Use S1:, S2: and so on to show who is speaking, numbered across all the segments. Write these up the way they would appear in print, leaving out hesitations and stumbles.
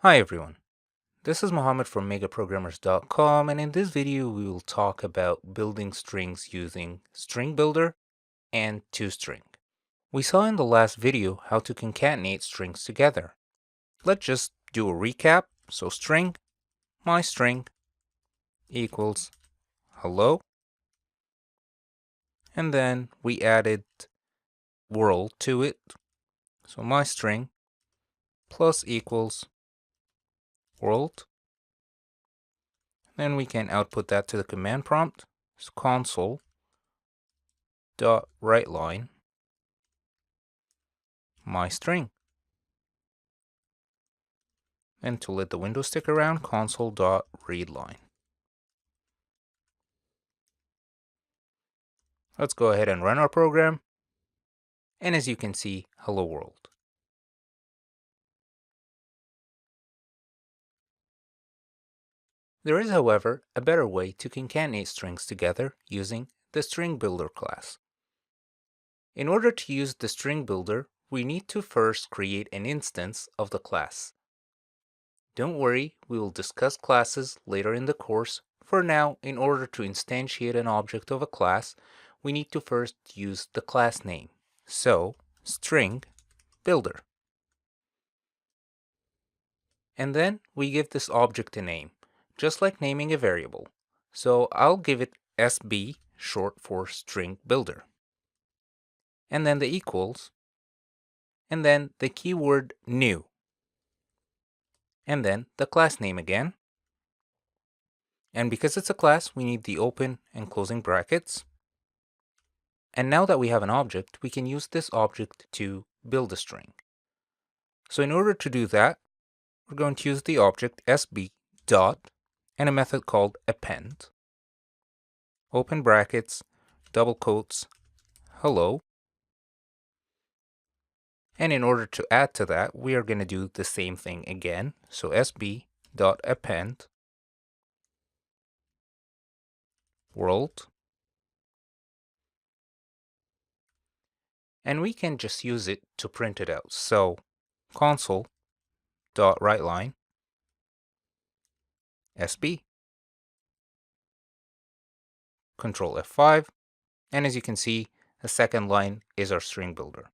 S1: Hi everyone, this is Mohammed from megaprogrammers.com, and in this video we will talk about building strings using StringBuilder and ToString. We saw in the last video how to concatenate strings together. Let's just do a recap. So string, my string equals hello, and then we added world to it. So my string plus equals world. Then we can output that to the command prompt. So console dot write line my string. And to let the window stick around, console.readline. Let's go ahead and run our program. And as you can see, hello world. There is, however, a better way to concatenate strings together using the StringBuilder class. In order to use the StringBuilder, we need to first create an instance of the class. Don't worry, we will discuss classes later in the course. For now, in order to instantiate an object of a class, we need to first use the class name. So, string builder. And then we give this object a name, just like naming a variable. So I'll give it SB, short for string builder. And then the equals, and then the keyword new. And then the class name again. And because it's a class, we need the open and closing brackets. And now that we have an object, we can use this object to build a string. So in order to do that, we're going to use the object SB dot and a method called append. Open brackets, double quotes, hello. And in order to add to that, we are going to do the same thing again. So sb.append world. And we can just use it to print it out. So console.writeline sb. Control F5. And as you can see, the second line is our string builder.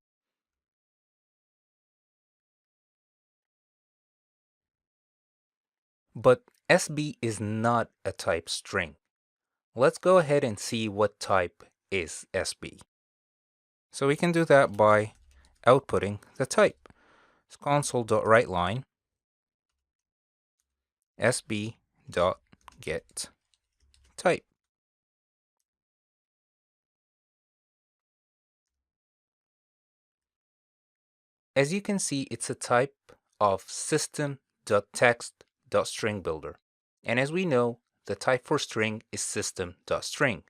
S1: But SB is not a type string. Let's go ahead and see what type is SB. So we can do that by outputting the type. It's console.writeline sb.get type. As you can see, it's a type of system.text.stringbuilder. And as we know, the type for string is system.string.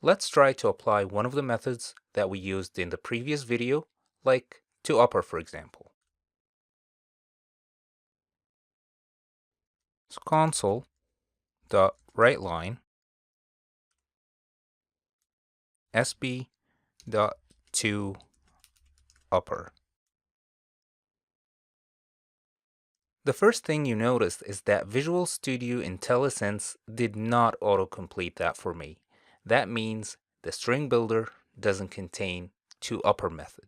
S1: Let's try to apply one of the methods that we used in the previous video, like toUpper, for example. So console.writeline sb.toUpper. The first thing you noticed is that Visual Studio IntelliSense did not autocomplete that for me. That means the string builder doesn't contain toUpper method.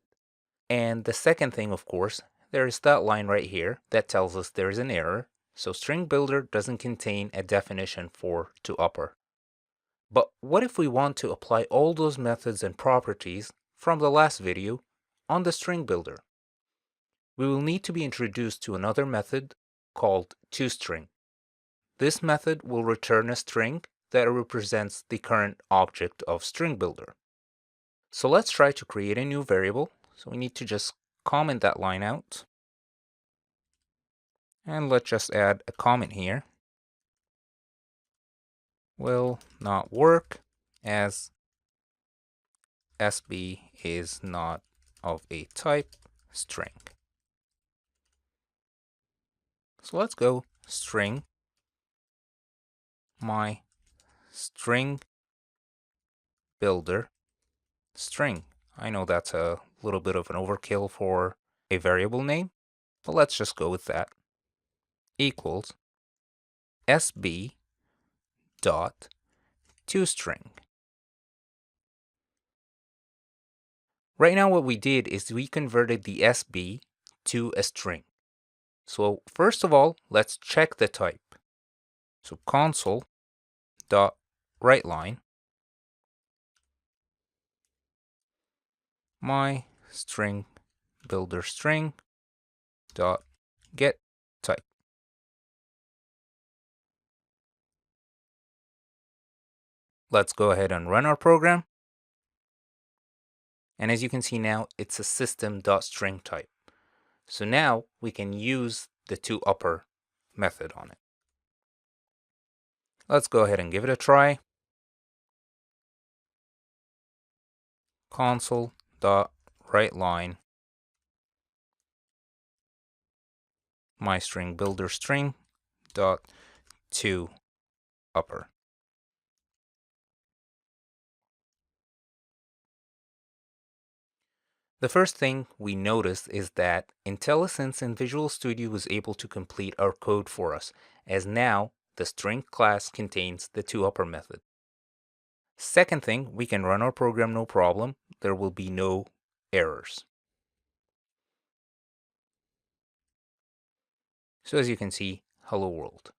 S1: And the second thing, of course, there is that line right here that tells us there is an error. So string builder doesn't contain a definition for toUpper. But what if we want to apply all those methods and properties from the last video on the string builder? We will need to be introduced to another method called ToString. This method will return a string that represents the current object of StringBuilder. So let's try to create a new variable. So we need to just comment that line out. And let's just add a comment here. Will not work as SB is not of a type string. So let's go string my string builder string. I know that's a little bit of an overkill for a variable name, but let's just go with that. equals SB dot ToString. Right now what we did is we converted the SB to a string. So first of all, let's check the type. So console dot writeLine my string builder string dot get type. Let's go ahead and run our program. And as you can see now, it's a system.string type. So now we can use the toUpper method on it. Let's go ahead and give it a try. Console.writeLine my string builder string dot toUpper. The first thing we noticed is that IntelliSense in Visual Studio was able to complete our code for us, as now the string class contains the toUpper method. Second thing, we can run our program no problem. There will be no errors. So as you can see, hello world.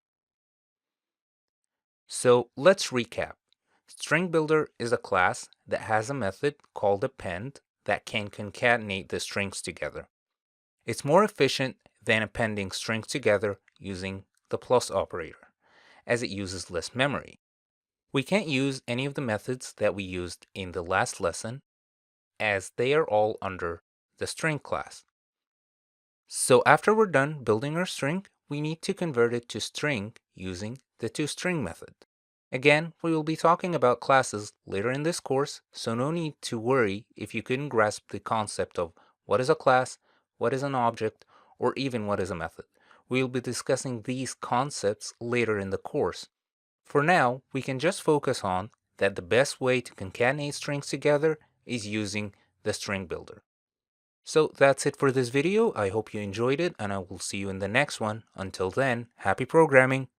S1: So let's recap. StringBuilder is a class that has a method called append that can concatenate the strings together. It's more efficient than appending strings together using the plus operator, as it uses less memory. We can't use any of the methods that we used in the last lesson, as they are all under the string class. So after we're done building our string, we need to convert it to string using the ToString method. Again, we will be talking about classes later in this course, so no need to worry if you couldn't grasp the concept of what is a class, what is an object, or even what is a method. We will be discussing these concepts later in the course. For now, we can just focus on that the best way to concatenate strings together is using the string builder. So that's it for this video. I hope you enjoyed it, and I will see you in the next one. Until then, happy programming!